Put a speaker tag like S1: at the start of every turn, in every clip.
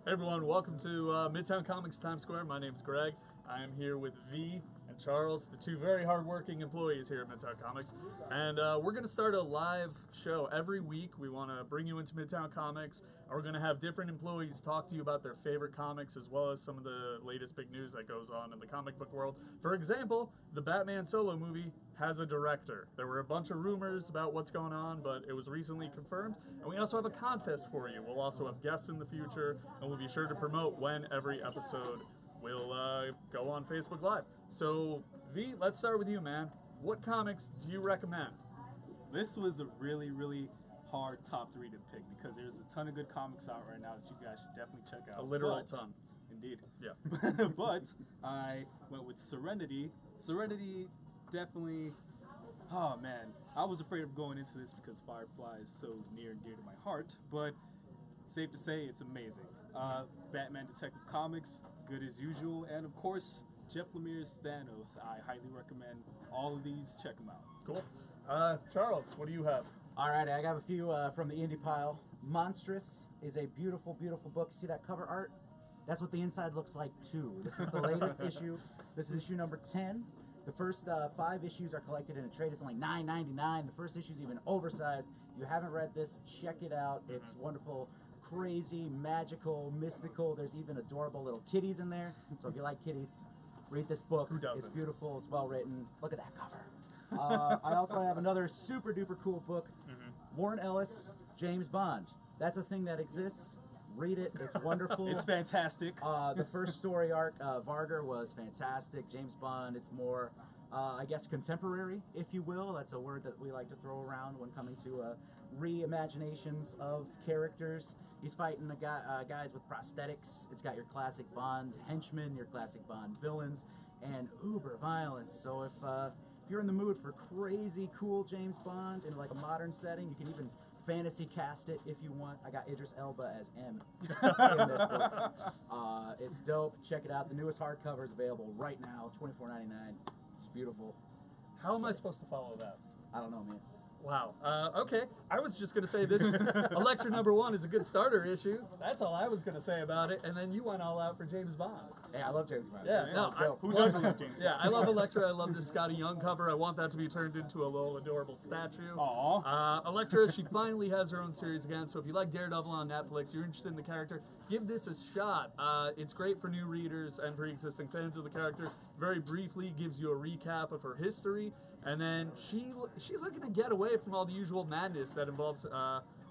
S1: Hey everyone, welcome to Midtown Comics Times Square. My name's Greg. I am here with V and Charles, the two very hardworking employees here at Midtown Comics. And we're going to start a live show every week. We want to bring you into Midtown Comics, and we're going to have different employees talk to you about their favorite comics as well as some of the latest big news that goes on in the comic book world. For example, the Batman solo movie has a director. There were a bunch of rumors about what's going on, but it was recently confirmed. And we also have a contest for you. We'll also have guests in the future, and we'll be sure to promote when every episode will go on Facebook Live. So, V, let's start with you, man. What comics do you recommend?
S2: This was a really hard top 3 to pick because there's a ton of good comics out right now that you guys should definitely check out.
S1: A literal ton.
S2: Indeed.
S1: Yeah.
S2: But I went with Serenity. Serenity definitely, oh man, I was afraid of going into this because Firefly is so near and dear to my heart, but safe to say it's amazing. Batman Detective Comics, good as usual, and of course, Jeff Lemire's Thanos. I highly recommend all of these. Check them out.
S1: Cool. Charles, what do you have?
S3: Alright, I got a few from the indie pile. Monstrous is a beautiful book. You see that cover art? That's what the inside looks like too. This is the latest issue. This is issue number 10. The first 5 issues are collected in a trade. It's only $9.99. The first issue is even oversized. If you haven't read this, check it out. It's wonderful, crazy, magical, mystical. There's even adorable little kitties in there. So if you like kitties, read this book.
S1: Who doesn't?
S3: It's beautiful. It's well written. Look at that cover. I also have another super duper cool book. Warren Ellis, James Bond. That's a thing that exists. Read it. It's wonderful.
S2: It's fantastic.
S3: The first story arc, Varder, was fantastic. James Bond, it's more, I guess, contemporary, if you will. That's a word that we like to throw around when coming to reimaginations of characters. He's fighting guys with prosthetics. It's got your classic Bond henchmen, your classic Bond villains, and uber violence. So if you're in the mood for crazy, cool James Bond in like a modern setting, you can even fantasy cast it if you want. I got Idris Elba as M in this book. It's dope. Check it out. The newest hardcover is available right now, $24.99. It's beautiful.
S1: How am I supposed to follow that?
S3: I don't know, man.
S1: Wow. Okay. I was just going to say this Elektra #1 is a good starter issue. That's all I was going to say about it. And then you went all out for James Bond.
S3: Hey, I love James Bond.
S1: Yeah, no,
S3: it's dope.
S2: Who doesn't love James?
S1: Yeah, I love Elektra. I love this Scotty Young cover. I want that to be turned into a little adorable statue.
S2: Aww.
S1: Elektra, she finally has her own series again. So if you like Daredevil on Netflix, you're interested in the character, give this a shot. It's great for new readers and pre-existing fans of the character. Very briefly gives you a recap of her history. And then she's looking to get away from all the usual madness that involves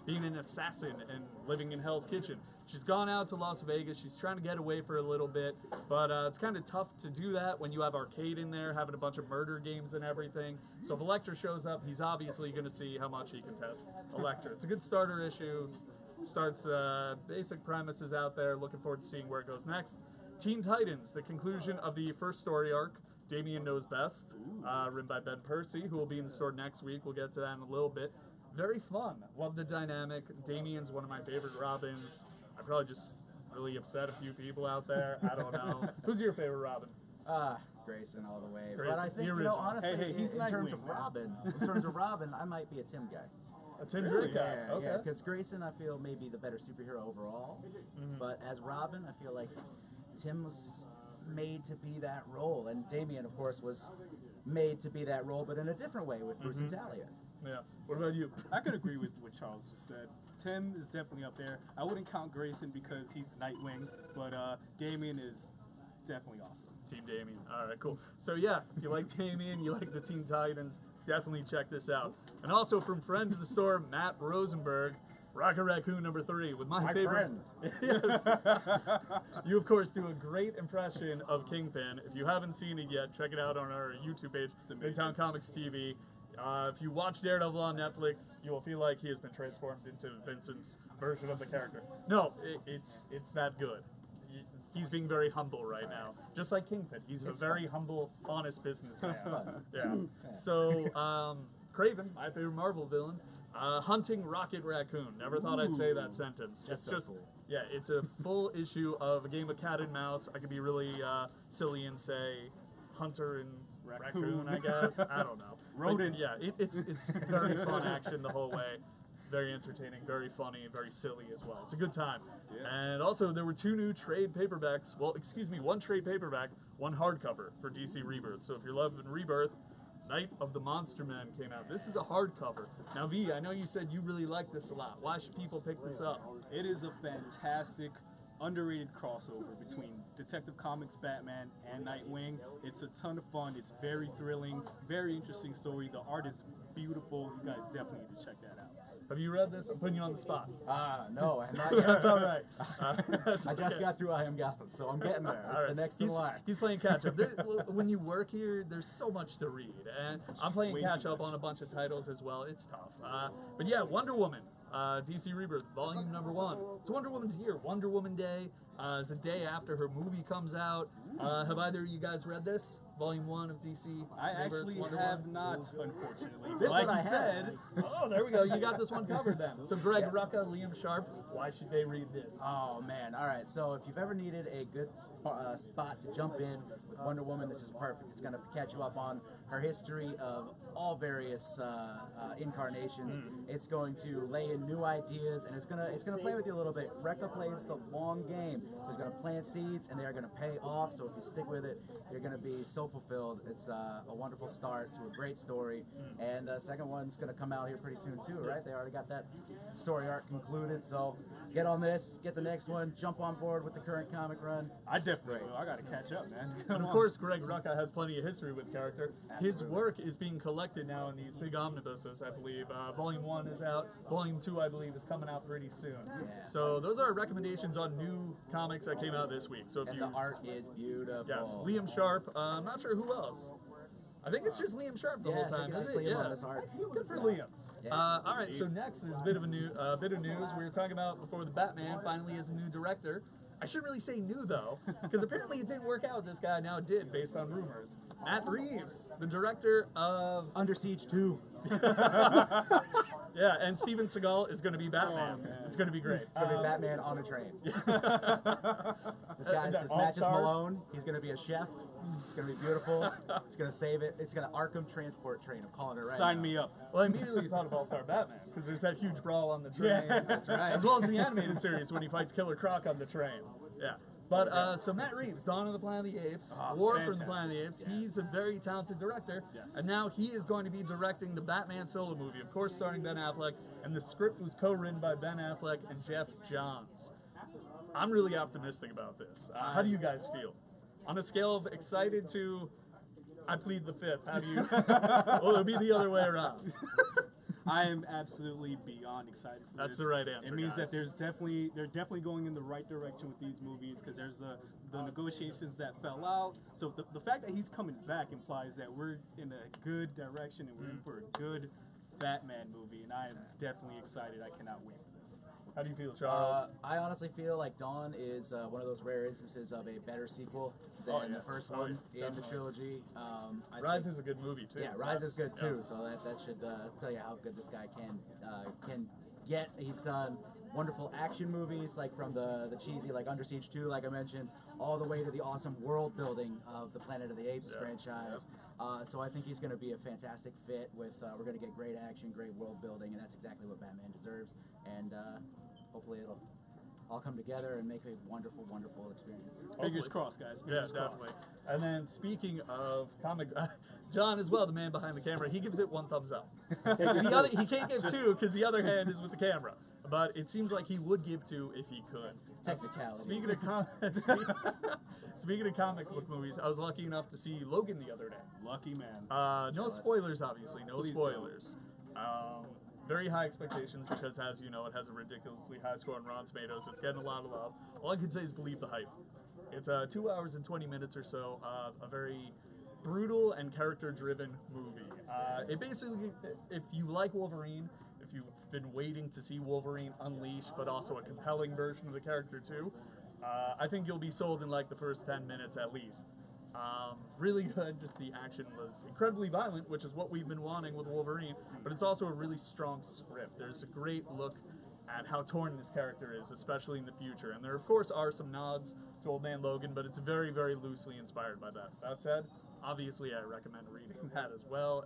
S1: being an assassin and living in Hell's Kitchen. She's gone out to Las Vegas. She's trying to get away for a little bit, but it's kind of tough to do that when you have Arcade in there having a bunch of murder games and everything. So if Elektra shows up, he's obviously going to see how much he can test Elektra. It's a good starter issue. Starts basic premises out there. Looking forward to seeing where it goes next. Teen Titans, the conclusion of the first story arc. Damian Knows Best, written by Ben Percy, who will be in the store next week. We'll get to that in a little bit. Very fun. Love the dynamic. Damian's one of my favorite Robins. I probably just really upset a few people out there. I don't know. Who's your favorite Robin?
S3: Grayson all the way.
S1: Grayson,
S3: But I think,
S1: the
S3: honestly,
S2: Hey, he's
S3: in terms of
S2: Nightwing,
S3: Robin, I might be a Tim guy.
S1: A Tim Drake guy.
S3: Yeah,
S1: Okay.
S3: because Grayson, I feel, may be the better superhero overall. But as Robin, I feel like Tim was made to be that role, and Damian, of course, was made to be that role, but in a different way with Bruce and Talia.
S1: Yeah. What about you?
S2: I could agree with what Charles just said. Tim is definitely up there. I wouldn't count Grayson because he's Nightwing, but Damian is definitely awesome.
S1: Team Damian. All right, cool. So yeah, if you like Damian, you like the Teen Titans, definitely check this out. And also from friend of the store, Matt Rosenberg, Rocket Raccoon #3 with my favorite.
S3: Friend.
S1: Yes. You of course do a great impression of Kingpin. If you haven't seen it yet, check it out on our YouTube page, Midtown Comics TV. If you watch Daredevil on Netflix, you will feel like he has been transformed into Vincent's version of the character. No, it's that good. He's being very humble right now, just like Kingpin. He's a very humble, honest businessman. Yeah. So, Kraven, my favorite Marvel villain, hunting Rocket Raccoon. Never thought I'd say that sentence.
S3: That's so cool.
S1: Yeah, it's a full issue of a game of cat and mouse. I could be really silly and say Hunter and Raccoon, I guess. I don't know.
S2: Rodent.
S1: But, yeah, it's very fun action the whole way. very entertaining, very funny, very silly as well. It's a good time.
S2: Yeah.
S1: And also, there were 2 new trade paperbacks. Well, excuse me, 1 trade paperback, 1 hardcover for DC Rebirth. So if you're loving Rebirth, Night of the Monster Man came out. This is a hardcover. Now, V, I know you said you really like this a lot. Why should people pick this up?
S2: It is a fantastic, underrated crossover between Detective Comics Batman and Nightwing. It's a ton of fun. It's very thrilling, very interesting story. The art is beautiful. You guys definitely need to check that out.
S1: Have you read this? I'm putting you on the spot.
S3: No, I'm not yet.
S1: That's all right.
S3: I just got through I Am Gotham, so I'm getting there. It's
S1: All right.
S3: the next in line.
S1: He's playing catch up. When you work here, there's so much to read, and I'm playing
S2: Way
S1: catch
S2: too
S1: up
S2: much.
S1: on a bunch of titles as well. It's tough, but yeah, Wonder Woman, DC Rebirth, Volume number 1. It's Wonder Woman's year. Wonder Woman Day is a day after her movie comes out. Have either of you guys read this? Volume 1 of DC
S2: I
S1: Rebirth's
S2: actually
S1: Wonder
S2: have
S1: Woman?
S2: not, unfortunately.
S3: This
S2: like
S3: one
S2: you
S3: I have.
S2: said,
S1: Oh, there we go. You got this one covered then. So Greg
S3: Yes.
S1: Rucka, Liam Sharp, why should they read this?
S3: Oh man! All right. So if you've ever needed a good spot to jump in with Wonder Woman, this is perfect. It's going to catch you up on her history of all various incarnations. It's going to lay in new ideas, and it's gonna play with you a little bit. Rekka plays the long game, so it's going to plant seeds, and they are going to pay off. So if you stick with it, you're going to be so fulfilled. It's a wonderful start to a great story, and the second one's going to come out here pretty soon too, right? They already got that story arc concluded, so get on this, get the next one, jump on board with the current comic run.
S2: I definitely will. I got to catch up, man.
S1: And
S2: Come
S1: of
S2: on.
S1: course, Greg Rucka has plenty of history with the character. His work is being collected now in these big omnibuses, I believe. Volume 1 is out. Volume 2, I believe, is coming out pretty soon.
S3: Yeah.
S1: So those are our recommendations on new comics that came out this week. So if
S3: And
S1: you,
S3: the art is beautiful.
S1: yes, Liam Sharp. I'm not sure who else. I think it's just Liam Sharp the
S3: Yeah,
S1: whole
S3: I think
S1: time,
S3: it's
S1: is
S3: just
S1: it?
S3: Liam on
S1: Yeah.
S3: this art.
S1: Good for Liam.
S3: Yeah.
S1: All right, so next there's a bit of news. We were talking about before the Batman finally has a new director. I shouldn't really say new though, because apparently it didn't work out with this guy. Now it did, based on rumors. Matt Reeves, the director of
S3: Under Siege 2.
S1: yeah, and Steven Seagal is going to be Batman.
S2: Oh, man.
S1: It's going to be great.
S3: It's gonna be Batman on a train. This
S1: And
S3: matches
S1: All-Star?
S3: Malone. He's gonna be a chef. It's gonna be beautiful. It's gonna save it. It's gonna Arkham Transport Train. I'm calling it right
S2: Sign
S3: now.
S2: me up.
S1: Well, I immediately thought of All-Star Batman because there's that huge brawl on the train.
S3: That's right.
S1: As well as the animated series when he fights Killer Croc on the train. Yeah. But so Matt Reeves, Dawn of the Planet of the Apes,
S2: Oh,
S1: War from the
S2: fantastic.
S1: Planet of the Apes. He's a very talented director,
S2: Yes.
S1: and now he is going to be directing the Batman solo movie, of course, starring Ben Affleck. And the script was co-written by Ben Affleck and Jeff Johns. I'm really optimistic about this. How do you guys feel? On a scale of excited to I plead the fifth, how do you? Well, it'll be the other way around.
S2: I am absolutely beyond excited for
S1: That's
S2: this.
S1: the right answer,
S2: It means
S1: guys.
S2: that they're definitely going in the right direction with these movies because there's the negotiations that fell out. So the fact that he's coming back implies that we're in a good direction and we're in for a good Batman movie, and I am definitely excited. I cannot wait for this.
S1: How do you feel, Charles?
S3: I honestly feel like Dawn is one of those rare instances of a better sequel than
S1: Oh, yeah.
S3: the first
S1: Oh,
S3: one
S1: yeah,
S3: in the
S1: definitely.
S3: trilogy. I
S1: Rise
S3: think-
S1: is a good movie too.
S3: Yeah,
S1: so
S3: Rise
S1: that's-
S3: is good
S1: yeah.
S3: too. So that should tell you how good this guy can get. He's done wonderful action movies like from the cheesy like Under Siege 2, like I mentioned, all the way to the awesome world building of the Planet of the Apes
S1: Yeah,
S3: franchise. So I think he's going to be a fantastic fit with. We're going to get great action, great world building, and that's exactly what Batman deserves. And hopefully it'll all come together and make a wonderful, wonderful experience.
S2: Fingers
S1: Hopefully.
S2: crossed, guys.
S1: Yeah,
S2: Fingers crossed.
S1: definitely. And then speaking of comic, John as well, the man behind the camera, he gives it one thumbs up. He can't give two because the other hand is with the camera. But it seems like he would give two if he could.
S3: Technicality.
S1: Speaking of comic book movies, I was lucky enough to see Logan the other day.
S2: Lucky man.
S1: No
S3: Jealous.
S1: spoilers, obviously. No
S2: Please
S1: spoilers. Very high expectations because, as you know, it has a ridiculously high score on Rotten Tomatoes. It's getting a lot of love. All I can say is believe the hype. It's 2 hours and 20 minutes or so of a very brutal and character-driven movie. It basically, if you like Wolverine, if you've been waiting to see Wolverine unleashed, but also a compelling version of the character too, I think you'll be sold in like the first 10 minutes at least. Really good. Just the action was incredibly violent, which is what we've been wanting with Wolverine, but it's also a really strong script. There's a great look at how torn this character is, especially in the future. And there, of course, are some nods to Old Man Logan, but it's very, very loosely inspired by that. That said, obviously, I recommend reading that as well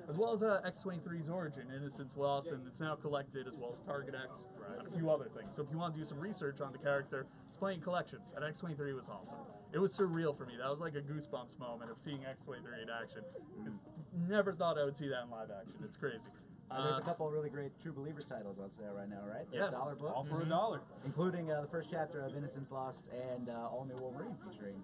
S1: as as well as X-23's origin, Innocence Lost, and it's now collected, as well as Target X, and a few other things. So if you want to do some research on the character, it's playing collections, and X-23 was awesome. It was surreal for me. That was like a Goosebumps moment of seeing X-23 in action, because never thought I would see that in live action. It's crazy.
S3: There's a couple of really great True Believers titles on sale right now, right?
S1: Yes.
S3: $1 book.
S2: All for $1.
S3: Including the first chapter of Innocence Lost and All New Wolverine featuring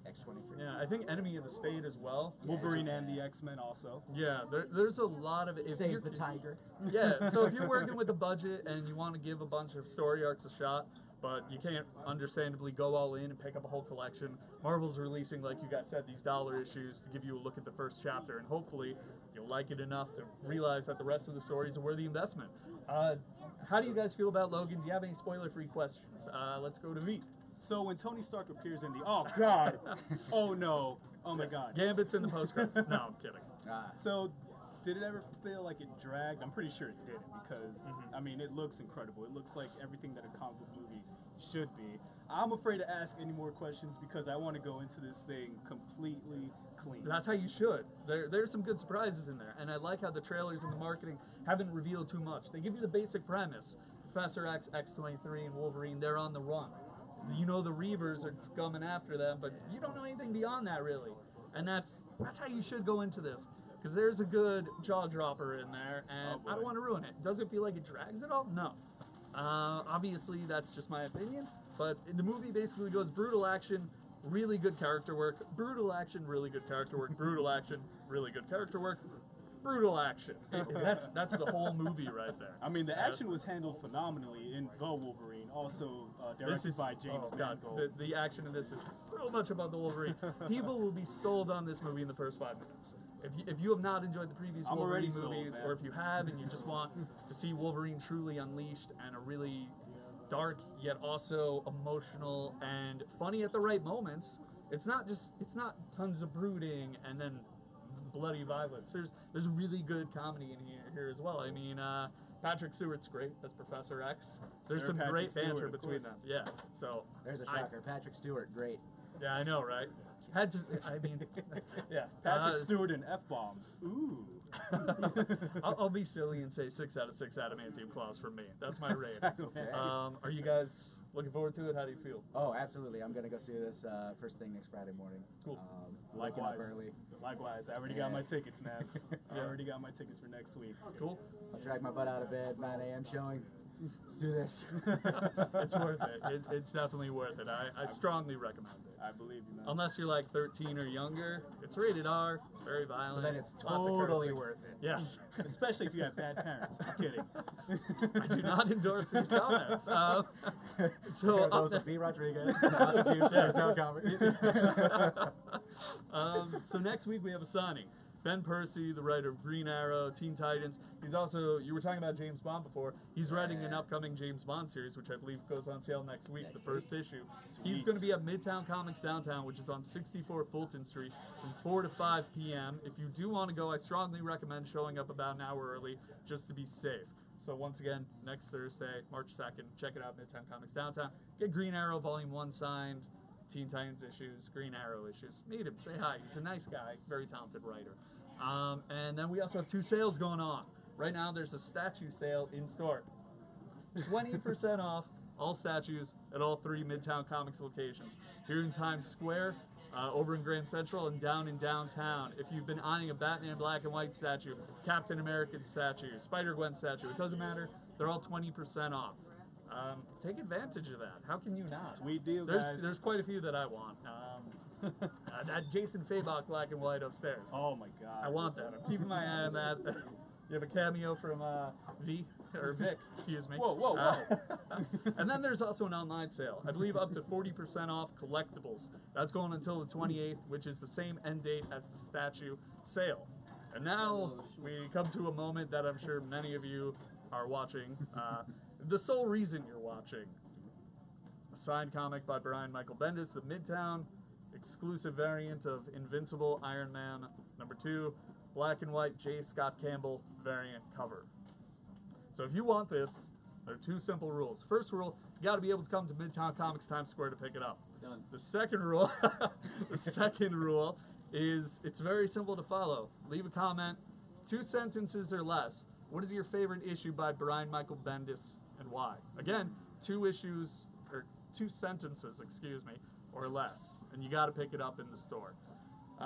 S3: X-23.
S1: Yeah, I think Enemy of the State as well.
S2: Wolverine and the X-Men also.
S1: Yeah, there's a lot of... If
S3: Save the Tiger.
S1: Yeah, so if you're working with a budget and you want to give a bunch of story arcs a shot, but you can't understandably go all in and pick up a whole collection, Marvel's releasing, like you guys said, these dollar issues to give you a look at the first chapter, and hopefully you'll like it enough to realize that the rest of the story is a worthy investment. How do you guys feel about Logan? Do you have any spoiler-free questions? Let's go to V.
S2: So when Tony Stark appears in the... Oh, God. Oh, no. Oh, my God.
S1: Gambit's in the post-credits. No, I'm kidding.
S2: So, did it ever feel like it dragged? I'm pretty sure it didn't because, I mean, it looks incredible. It looks like everything that a comic book movie should be. I'm afraid to ask any more questions because I want to go into this thing completely clean.
S1: That's how you should. There's some good surprises in there, and I like how the trailers and the marketing haven't revealed too much. They give you the basic premise. Professor X, X-23, and Wolverine, they're on the run. You know the Reavers are coming after them, but you don't know anything beyond that, really. And that's how you should go into this. Because there's a good jaw dropper in there, and I don't want to ruin it. Does it feel like it drags at all? No. Obviously, that's just my opinion. But the movie basically goes brutal action, really good character work, brutal action, really good character work, brutal action, really good character work, brutal action. That's the whole movie right there.
S2: I mean, the action was handled phenomenally in The Wolverine, also directed by James Mangold.
S1: The action in this is so much about the Wolverine. People will be sold on this movie in the first 5 minutes. If you have not enjoyed the previous Wolverine movies, or if you have and you just want to see Wolverine truly unleashed and a really dark yet also emotional and funny at the right moments, it's not tons of brooding and then bloody violence. There's really good comedy in here as well. I mean, Patrick Stewart's great as Professor X. There's some great banter between them. Yeah. So
S3: there's a shocker. Patrick Stewart, great.
S1: Yeah, I know, right? Had to. I mean, yeah.
S2: Patrick Stewart and F-bombs. Ooh.
S1: I'll be silly and say 6 out of 6 adamantium claws from me. That's my rate. Are you guys looking forward to it? How do you feel?
S3: Oh, absolutely. I'm gonna go see this first thing next Friday morning.
S1: Cool.
S3: Waking up early.
S2: Likewise. I already got my tickets, man. I already got my tickets for next week.
S1: Cool.
S3: I'll drag my butt out of bed. 9 a.m. showing. Let's do this.
S1: It's worth it. It's definitely worth it. I strongly recommend it.
S2: I believe you, man.
S1: Unless you're like 13 or younger, it's rated R. It's very violent.
S3: So then it's
S1: lots of
S3: totally
S1: cursing.
S3: worth it.
S1: Yes.
S2: Especially if you have bad parents. I'm kidding.
S1: I do not endorse these comments.
S3: So those are B. Rodriguez. Not abused Midtown Comics.
S1: So next week we have a signing. Ben Percy, the writer of Green Arrow, Teen Titans. He's also, you were talking about James Bond before. He's writing an upcoming James Bond series, which I believe goes on sale next week, the first issue.
S2: Sweet.
S1: He's going to be at Midtown Comics Downtown, which is on 64 Fulton Street from 4 to 5 p.m. If you do want to go, I strongly recommend showing up about an hour early just to be safe. So once again, next Thursday, March 2nd, check it out, Midtown Comics Downtown. Get Green Arrow Volume 1 signed, Teen Titans issues, Green Arrow issues. Meet him, say hi. He's a nice guy, very talented writer. And then we also have 2 sales going on. Right now, there's a statue sale in store. 20% off all statues at all 3 Midtown Comics locations. Here in Times Square, over in Grand Central, and down in downtown. If you've been eyeing a Batman black and white statue, Captain American statue, Spider-Gwen statue, it doesn't matter. They're all 20% off. Take advantage of that. How can you not?
S2: Sweet deal, guys.
S1: There's quite a few that I want. That Jason Fabok black and white upstairs.
S2: Oh my God.
S1: I want that. I'm keeping my eye on that. You have a cameo from Vic, excuse me.
S2: Whoa.
S1: And then there's also an online sale. I believe up to 40% off collectibles. That's going until the 28th, which is the same end date as the statue sale. And now we come to a moment that I'm sure many of you are watching. The sole reason you're watching. A signed comic by Brian Michael Bendis, the Midtown exclusive variant of Invincible Iron Man #2, black and white J. Scott Campbell variant cover. So if you want this, there are 2 simple rules. First rule, you got to be able to come to Midtown Comics Times Square to pick it up.
S3: Done.
S1: The second rule is it's very simple to follow. Leave a comment, 2 sentences or less. What is your favorite issue by Brian Michael Bendis and why? Again, 2 issues, or 2 sentences, excuse me, or less. And you got to pick it up in the store.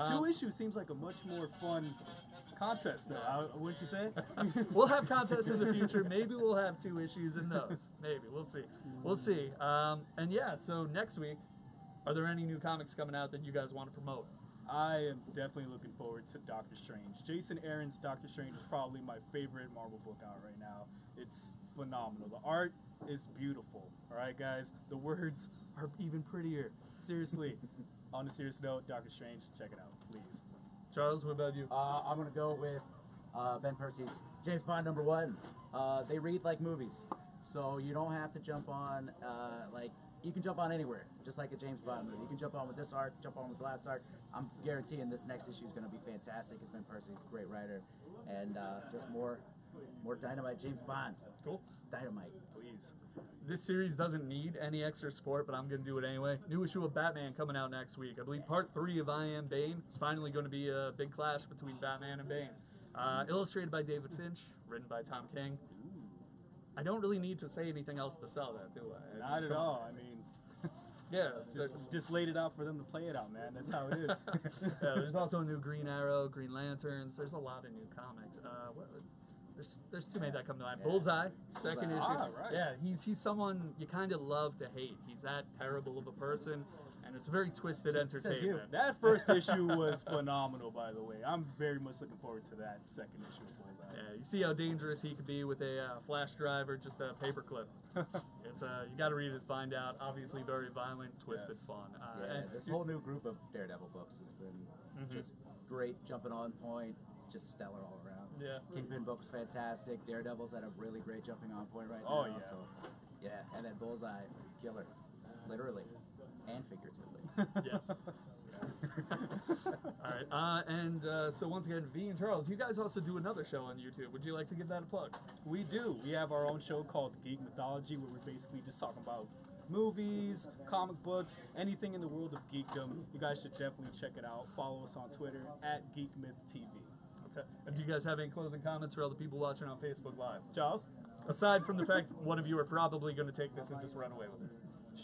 S2: 2 issues seems like a much more fun contest, though. Wouldn't you say?
S1: We'll have contests in the future. Maybe we'll have 2 issues in those. Maybe. We'll see. We'll see. And yeah, so next week, are there any new comics coming out that you guys want to promote?
S2: I am definitely looking forward to Doctor Strange. Jason Aaron's Doctor Strange is probably my favorite Marvel book out right now. It's phenomenal. The art is beautiful. All right, guys? The words are even prettier. Seriously. On a serious note, Doctor Strange, check it out, please.
S1: Charles, what about you?
S3: I'm gonna go with Ben Percy's James Bond #1. They read like movies, so you don't have to jump on you can jump on anywhere, just like a James Bond movie. You can jump on with this art, jump on with last art. I'm guaranteeing this next issue is gonna be fantastic. It's Ben Percy's a great writer, and just more dynamite James Bond.
S1: Cool.
S3: Dynamite.
S2: Please.
S1: This series doesn't need any extra support, but I'm going to do it anyway. New issue of Batman coming out next week. I believe part 3 of I Am Bane is finally going to be a big clash between Batman and Bane. Illustrated by David Finch, written by Tom King. I don't really need to say anything else to sell that, do I?
S2: Not at all. I mean,
S1: yeah,
S2: just laid it out for them to play it out, man. That's how it is.
S1: yeah, there's also a new Green Arrow, Green Lanterns. There's a lot of new comics. There's too many that come to mind.
S3: Yeah.
S1: Bullseye, second issue.
S2: Ah, right.
S1: Yeah, he's someone you kind of love to hate. He's that terrible of a person, and it's very twisted entertainment.
S2: That first issue was phenomenal, by the way. I'm very much looking forward to that second issue of Bullseye.
S1: Yeah, you see how dangerous he could be with a flash drive or just a paperclip. It's you got to read it to find out. Obviously, very violent, twisted
S2: Yes.
S1: fun.
S3: Yeah, this whole new group of Daredevil books has been just great, jumping on point, just stellar all around.
S1: Yeah.
S3: Kingpin book was fantastic. Daredevil's at a really great jumping on point right
S2: Oh,
S3: now.
S2: yeah.
S3: So, yeah, and then Bullseye, killer, literally and figuratively.
S1: Yes. All right. So once again, V and Charles, you guys also do another show on YouTube. Would you like to give that a plug?
S2: We do. We have our own show called Geek Mythology, where we're basically just talking about movies, comic books, anything in the world of geekdom. You guys should definitely check it out. Follow us on Twitter at GeekMythTV.
S1: Okay. And do you guys have any closing comments for all the people watching on Facebook Live?
S2: Charles?
S1: Aside from the fact one of you are probably going to take this and just run away with it.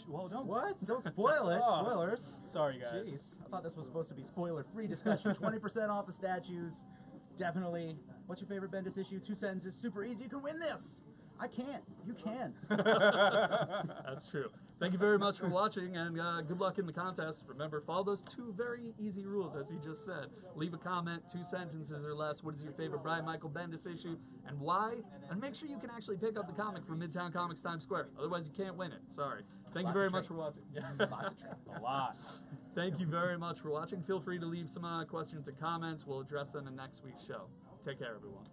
S2: Well, don't.
S3: What? Don't spoil it.
S2: Oh.
S3: Spoilers.
S2: Sorry, guys.
S3: Jeez, I thought this was supposed to be spoiler-free discussion. 20% off the statues. Definitely. What's your favorite Bendis issue? 2 sentences. Super easy. You can win this. I can't. You can.
S1: That's true. Thank you very much for watching, and good luck in the contest. Remember, follow those 2 very easy rules, as he just said. Leave a comment, 2 sentences or less. What is your favorite Brian Michael Bendis issue, and why? And make sure you can actually pick up the comic from Midtown Comics Times Square. Otherwise, you can't win it. Sorry. Thank you very much for watching.
S3: Lots of tricks.
S2: A lot.
S1: Thank you very much for watching. Feel free to leave some questions and comments. We'll address them in next week's show. Take care, everyone.